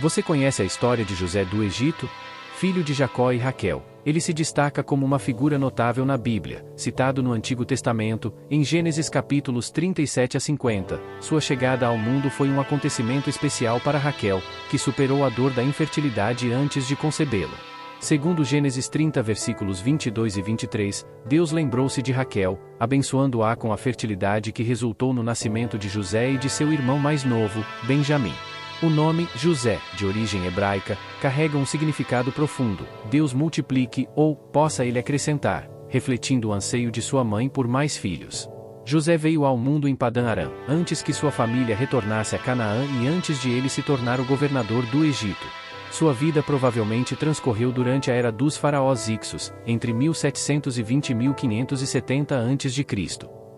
Você conhece a história de José do Egito? Filho de Jacó e Raquel, ele se destaca como uma figura notável na Bíblia, citado no Antigo Testamento, em Gênesis capítulos 37 a 50. Sua chegada ao mundo foi um acontecimento especial para Raquel, que superou a dor da infertilidade antes de concebê-lo. Segundo Gênesis 30 versículos 22 e 23, Deus lembrou-se de Raquel, abençoando-a com a fertilidade que resultou no nascimento de José e de seu irmão mais novo, Benjamim. O nome, José, de origem hebraica, carrega um significado profundo: Deus multiplique ou possa ele acrescentar, refletindo o anseio de sua mãe por mais filhos. José veio ao mundo em Padã Arã, antes que sua família retornasse a Canaã e antes de ele se tornar o governador do Egito. Sua vida provavelmente transcorreu durante a era dos faraós Ixos, entre 1720 e 1570 a.C.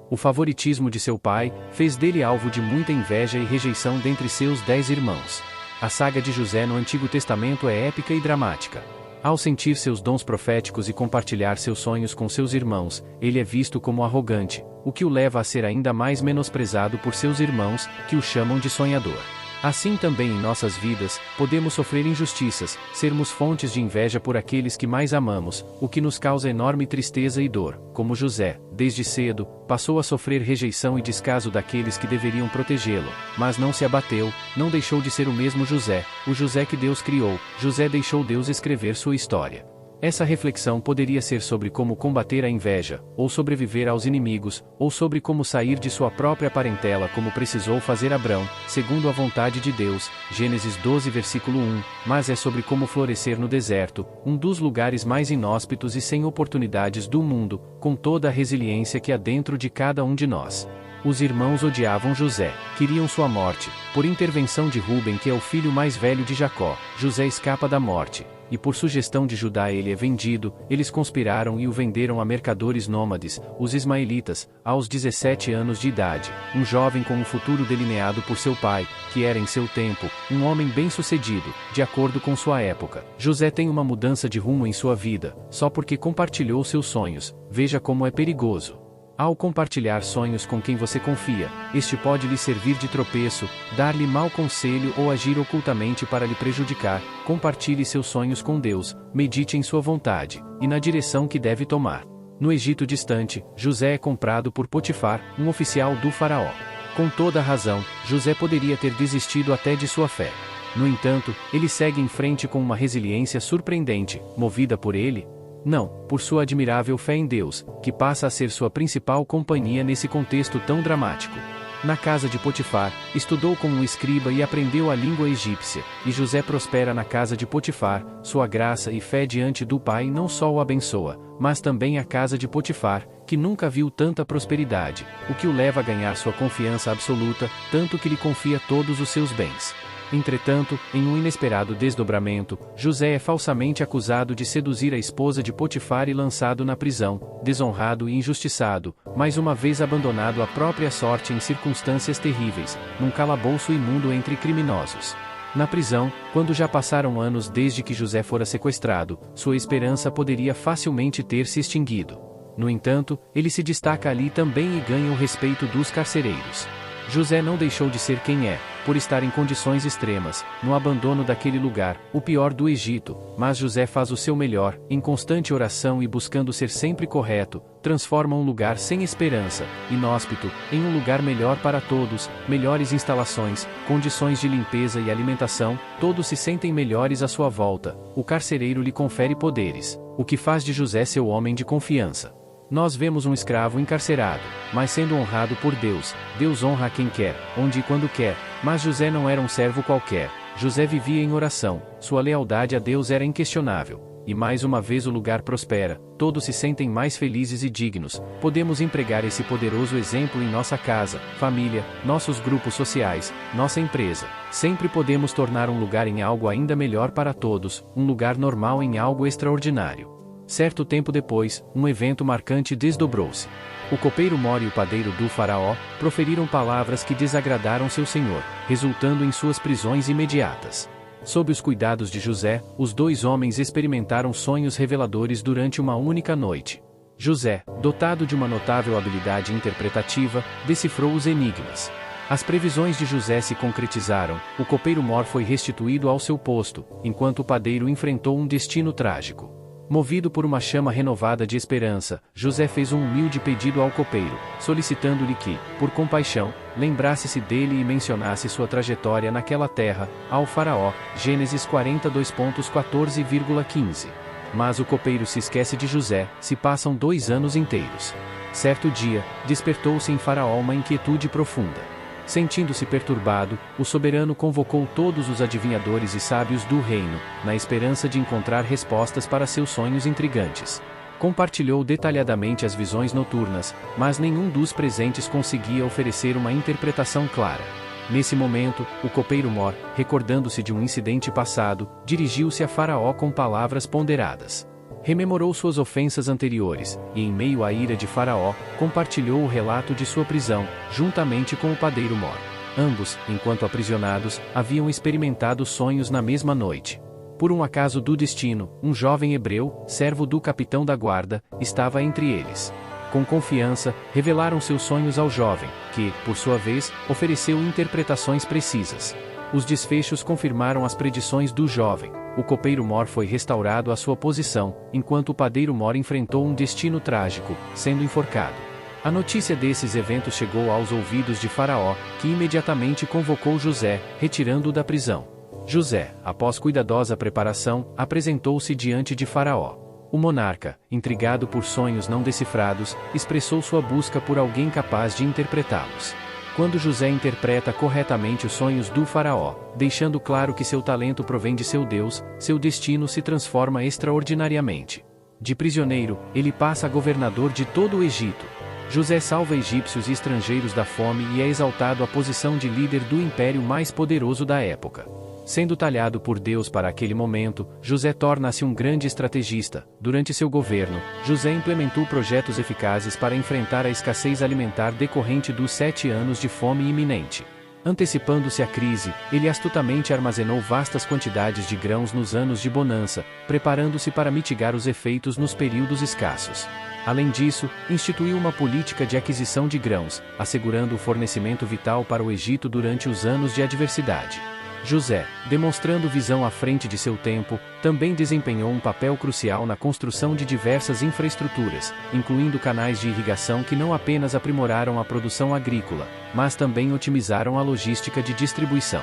O favoritismo de seu pai fez dele alvo de muita inveja e rejeição dentre seus 10 irmãos. A saga de José no Antigo Testamento é épica e dramática. Ao sentir seus dons proféticos e compartilhar seus sonhos com seus irmãos, ele é visto como arrogante, o que o leva a ser ainda mais menosprezado por seus irmãos, que o chamam de sonhador. Assim também em nossas vidas, podemos sofrer injustiças, sermos fontes de inveja por aqueles que mais amamos, o que nos causa enorme tristeza e dor, como José, desde cedo, passou a sofrer rejeição e descaso daqueles que deveriam protegê-lo, mas não se abateu, não deixou de ser o mesmo José, o José que Deus criou. José deixou Deus escrever sua história. Essa reflexão poderia ser sobre como combater a inveja, ou sobreviver aos inimigos, ou sobre como sair de sua própria parentela como precisou fazer Abrão, segundo a vontade de Deus, Gênesis 12 versículo 1, mas é sobre como florescer no deserto, um dos lugares mais inóspitos e sem oportunidades do mundo, com toda a resiliência que há dentro de cada um de nós. Os irmãos odiavam José, queriam sua morte. Por intervenção de Ruben, que é o filho mais velho de Jacó, José escapa da morte, e por sugestão de Judá ele é vendido. Eles conspiraram e o venderam a mercadores nômades, os ismaelitas, aos 17 anos de idade, um jovem com um futuro delineado por seu pai, que era em seu tempo, um homem bem-sucedido, de acordo com sua época. José tem uma mudança de rumo em sua vida, só porque compartilhou seus sonhos. Veja como é perigoso. Ao compartilhar sonhos com quem você confia, este pode lhe servir de tropeço, dar-lhe mau conselho ou agir ocultamente para lhe prejudicar. Compartilhe seus sonhos com Deus, medite em sua vontade, e na direção que deve tomar. No Egito distante, José é comprado por Potifar, um oficial do faraó. Com toda a razão, José poderia ter desistido até de sua fé. No entanto, ele segue em frente com uma resiliência surpreendente, movida por ele? Não, por sua admirável fé em Deus, que passa a ser sua principal companhia nesse contexto tão dramático. Na casa de Potifar, estudou como um escriba e aprendeu a língua egípcia, e José prospera na casa de Potifar. Sua graça e fé diante do pai não só o abençoa, mas também a casa de Potifar, que nunca viu tanta prosperidade, o que o leva a ganhar sua confiança absoluta, tanto que lhe confia todos os seus bens. Entretanto, em um inesperado desdobramento, José é falsamente acusado de seduzir a esposa de Potifar e lançado na prisão, desonrado e injustiçado, mais uma vez abandonado à própria sorte em circunstâncias terríveis, num calabouço imundo entre criminosos. Na prisão, quando já passaram anos desde que José fora sequestrado, sua esperança poderia facilmente ter se extinguido. No entanto, ele se destaca ali também e ganha o respeito dos carcereiros. José não deixou de ser quem é, por estar em condições extremas, no abandono daquele lugar, o pior do Egito, mas José faz o seu melhor, em constante oração e buscando ser sempre correto, transforma um lugar sem esperança, inóspito, em um lugar melhor para todos, melhores instalações, condições de limpeza e alimentação, todos se sentem melhores à sua volta, o carcereiro lhe confere poderes, o que faz de José seu homem de confiança. Nós vemos um escravo encarcerado, mas sendo honrado por Deus. Deus honra a quem quer, onde e quando quer, mas José não era um servo qualquer. José vivia em oração, sua lealdade a Deus era inquestionável. E mais uma vez o lugar prospera, todos se sentem mais felizes e dignos. Podemos empregar esse poderoso exemplo em nossa casa, família, nossos grupos sociais, nossa empresa. Sempre podemos tornar um lugar em algo ainda melhor para todos, um lugar normal em algo extraordinário. Certo tempo depois, um evento marcante desdobrou-se. O copeiro Mor e o padeiro do faraó proferiram palavras que desagradaram seu senhor, resultando em suas prisões imediatas. Sob os cuidados de José, os dois homens experimentaram sonhos reveladores durante uma única noite. José, dotado de uma notável habilidade interpretativa, decifrou os enigmas. As previsões de José se concretizaram, o copeiro-mor foi restituído ao seu posto, enquanto o padeiro enfrentou um destino trágico. Movido por uma chama renovada de esperança, José fez um humilde pedido ao copeiro, solicitando-lhe que, por compaixão, lembrasse-se dele e mencionasse sua trajetória naquela terra, ao faraó, Gênesis 42.14,15. Mas o copeiro se esquece de José, se passam 2 anos inteiros. Certo dia, despertou-se em Faraó uma inquietude profunda. Sentindo-se perturbado, o soberano convocou todos os adivinhadores e sábios do reino, na esperança de encontrar respostas para seus sonhos intrigantes. Compartilhou detalhadamente as visões noturnas, mas nenhum dos presentes conseguia oferecer uma interpretação clara. Nesse momento, o copeiro-mor, recordando-se de um incidente passado, dirigiu-se a Faraó com palavras ponderadas. Rememorou suas ofensas anteriores, e em meio à ira de Faraó, compartilhou o relato de sua prisão, juntamente com o padeiro-mor. Ambos, enquanto aprisionados, haviam experimentado sonhos na mesma noite. Por um acaso do destino, um jovem hebreu, servo do capitão da guarda, estava entre eles. Com confiança, revelaram seus sonhos ao jovem, que, por sua vez, ofereceu interpretações precisas. Os desfechos confirmaram as predições do jovem. O copeiro-mor foi restaurado à sua posição, enquanto o padeiro-mor enfrentou um destino trágico, sendo enforcado. A notícia desses eventos chegou aos ouvidos de Faraó, que imediatamente convocou José, retirando-o da prisão. José, após cuidadosa preparação, apresentou-se diante de Faraó. O monarca, intrigado por sonhos não decifrados, expressou sua busca por alguém capaz de interpretá-los. Quando José interpreta corretamente os sonhos do faraó, deixando claro que seu talento provém de seu Deus, seu destino se transforma extraordinariamente. De prisioneiro, ele passa a governador de todo o Egito. José salva egípcios e estrangeiros da fome e é exaltado à posição de líder do império mais poderoso da época. Sendo talhado por Deus para aquele momento, José torna-se um grande estrategista. Durante seu governo, José implementou projetos eficazes para enfrentar a escassez alimentar decorrente dos 7 anos de fome iminente. Antecipando-se à crise, ele astutamente armazenou vastas quantidades de grãos nos anos de bonança, preparando-se para mitigar os efeitos nos períodos escassos. Além disso, instituiu uma política de aquisição de grãos, assegurando o fornecimento vital para o Egito durante os anos de adversidade. José, demonstrando visão à frente de seu tempo, também desempenhou um papel crucial na construção de diversas infraestruturas, incluindo canais de irrigação que não apenas aprimoraram a produção agrícola, mas também otimizaram a logística de distribuição.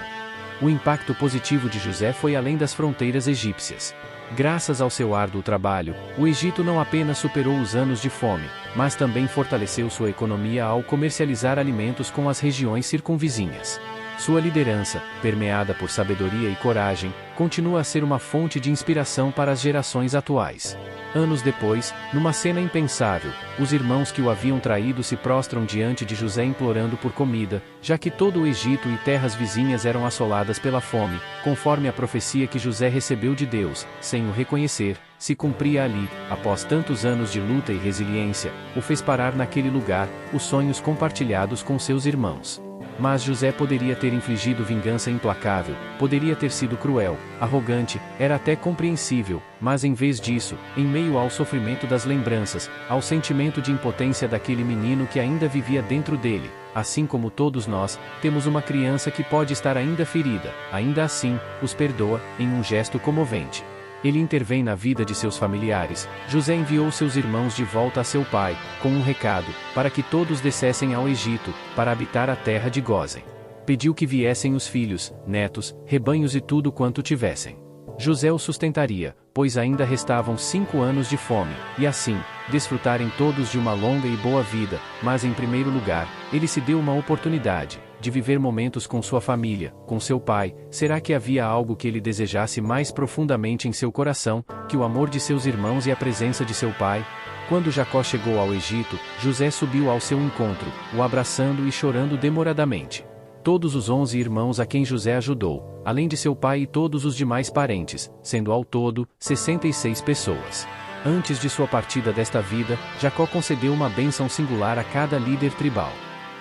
O impacto positivo de José foi além das fronteiras egípcias. Graças ao seu árduo trabalho, o Egito não apenas superou os anos de fome, mas também fortaleceu sua economia ao comercializar alimentos com as regiões circunvizinhas. Sua liderança, permeada por sabedoria e coragem, continua a ser uma fonte de inspiração para as gerações atuais. Anos depois, numa cena impensável, os irmãos que o haviam traído se prostram diante de José implorando por comida, já que todo o Egito e terras vizinhas eram assoladas pela fome, conforme a profecia que José recebeu de Deus, sem o reconhecer, se cumpria ali, após tantos anos de luta e resiliência, o fez parar naquele lugar, os sonhos compartilhados com seus irmãos. Mas José poderia ter infligido vingança implacável, poderia ter sido cruel, arrogante, era até compreensível, mas em vez disso, em meio ao sofrimento das lembranças, ao sentimento de impotência daquele menino que ainda vivia dentro dele, assim como todos nós, temos uma criança que pode estar ainda ferida, ainda assim, os perdoa, em um gesto comovente. Ele intervém na vida de seus familiares. José enviou seus irmãos de volta a seu pai, com um recado, para que todos descessem ao Egito, para habitar a terra de Gósen. Pediu que viessem os filhos, netos, rebanhos e tudo quanto tivessem. José os sustentaria, pois ainda restavam 5 anos de fome, e assim, desfrutarem todos de uma longa e boa vida, mas em primeiro lugar, ele se deu uma oportunidade de viver momentos com sua família, com seu pai. Será que havia algo que ele desejasse mais profundamente em seu coração, que o amor de seus irmãos e a presença de seu pai? Quando Jacó chegou ao Egito, José subiu ao seu encontro, o abraçando e chorando demoradamente. Todos os 11 irmãos a quem José ajudou, além de seu pai e todos os demais parentes, sendo ao todo, 66 pessoas. Antes de sua partida desta vida, Jacó concedeu uma bênção singular a cada líder tribal.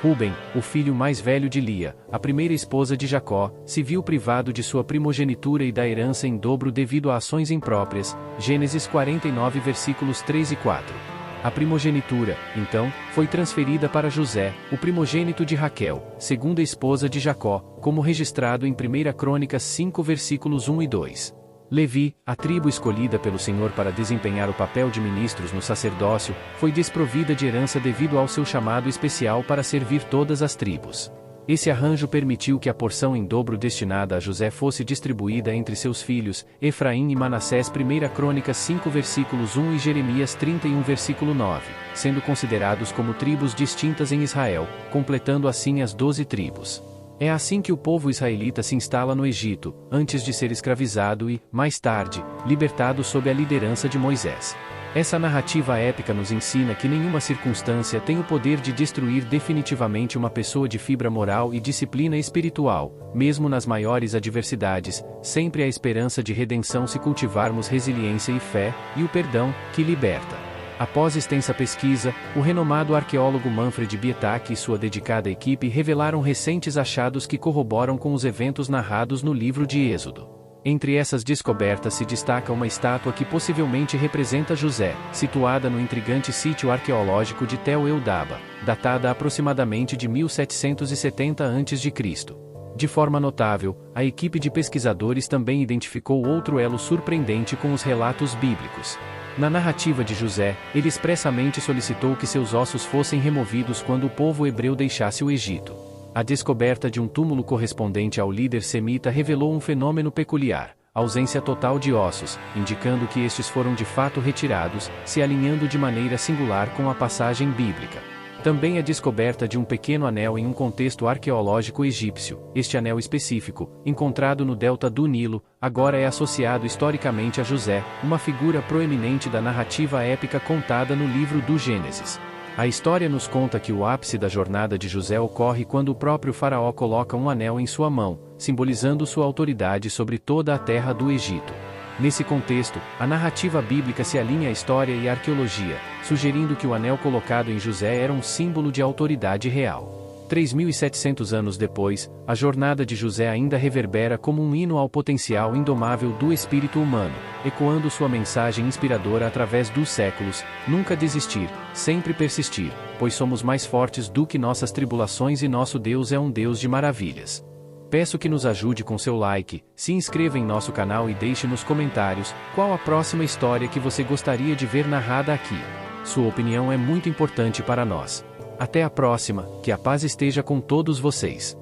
Ruben, o filho mais velho de Lia, a primeira esposa de Jacó, se viu privado de sua primogenitura e da herança em dobro devido a ações impróprias. Gênesis 49 versículos 3 e 4. A primogenitura, então, foi transferida para José, o primogênito de Raquel, segunda esposa de Jacó, como registrado em 1 Crônicas 5 versículos 1 e 2. Levi, a tribo escolhida pelo Senhor para desempenhar o papel de ministros no sacerdócio, foi desprovida de herança devido ao seu chamado especial para servir todas as tribos. Esse arranjo permitiu que a porção em dobro destinada a José fosse distribuída entre seus filhos, Efraim e Manassés. 1 Crônicas 5 versículos 1 e Jeremias 31 versículo 9, sendo considerados como tribos distintas em Israel, completando assim as 12 tribos. É assim que o povo israelita se instala no Egito, antes de ser escravizado e, mais tarde, libertado sob a liderança de Moisés. Essa narrativa épica nos ensina que nenhuma circunstância tem o poder de destruir definitivamente uma pessoa de fibra moral e disciplina espiritual, mesmo nas maiores adversidades, sempre há esperança de redenção se cultivarmos resiliência e fé, e o perdão, que liberta. Após extensa pesquisa, o renomado arqueólogo Manfred Bietak e sua dedicada equipe revelaram recentes achados que corroboram com os eventos narrados no livro de Êxodo. Entre essas descobertas se destaca uma estátua que possivelmente representa José, situada no intrigante sítio arqueológico de Tel El-Daba, datada aproximadamente de 1770 a.C. De forma notável, a equipe de pesquisadores também identificou outro elo surpreendente com os relatos bíblicos. Na narrativa de José, ele expressamente solicitou que seus ossos fossem removidos quando o povo hebreu deixasse o Egito. A descoberta de um túmulo correspondente ao líder semita revelou um fenômeno peculiar, ausência total de ossos, indicando que estes foram de fato retirados, se alinhando de maneira singular com a passagem bíblica. Também a descoberta de um pequeno anel em um contexto arqueológico egípcio, este anel específico, encontrado no delta do Nilo, agora é associado historicamente a José, uma figura proeminente da narrativa épica contada no livro do Gênesis. A história nos conta que o ápice da jornada de José ocorre quando o próprio faraó coloca um anel em sua mão, simbolizando sua autoridade sobre toda a terra do Egito. Nesse contexto, a narrativa bíblica se alinha à história e à arqueologia, sugerindo que o anel colocado em José era um símbolo de autoridade real. 3.700 anos depois, a jornada de José ainda reverbera como um hino ao potencial indomável do espírito humano, ecoando sua mensagem inspiradora através dos séculos: nunca desistir, sempre persistir, pois somos mais fortes do que nossas tribulações e nosso Deus é um Deus de maravilhas. Peço que nos ajude com seu like, se inscreva em nosso canal e deixe nos comentários qual a próxima história que você gostaria de ver narrada aqui. Sua opinião é muito importante para nós. Até a próxima, que a paz esteja com todos vocês.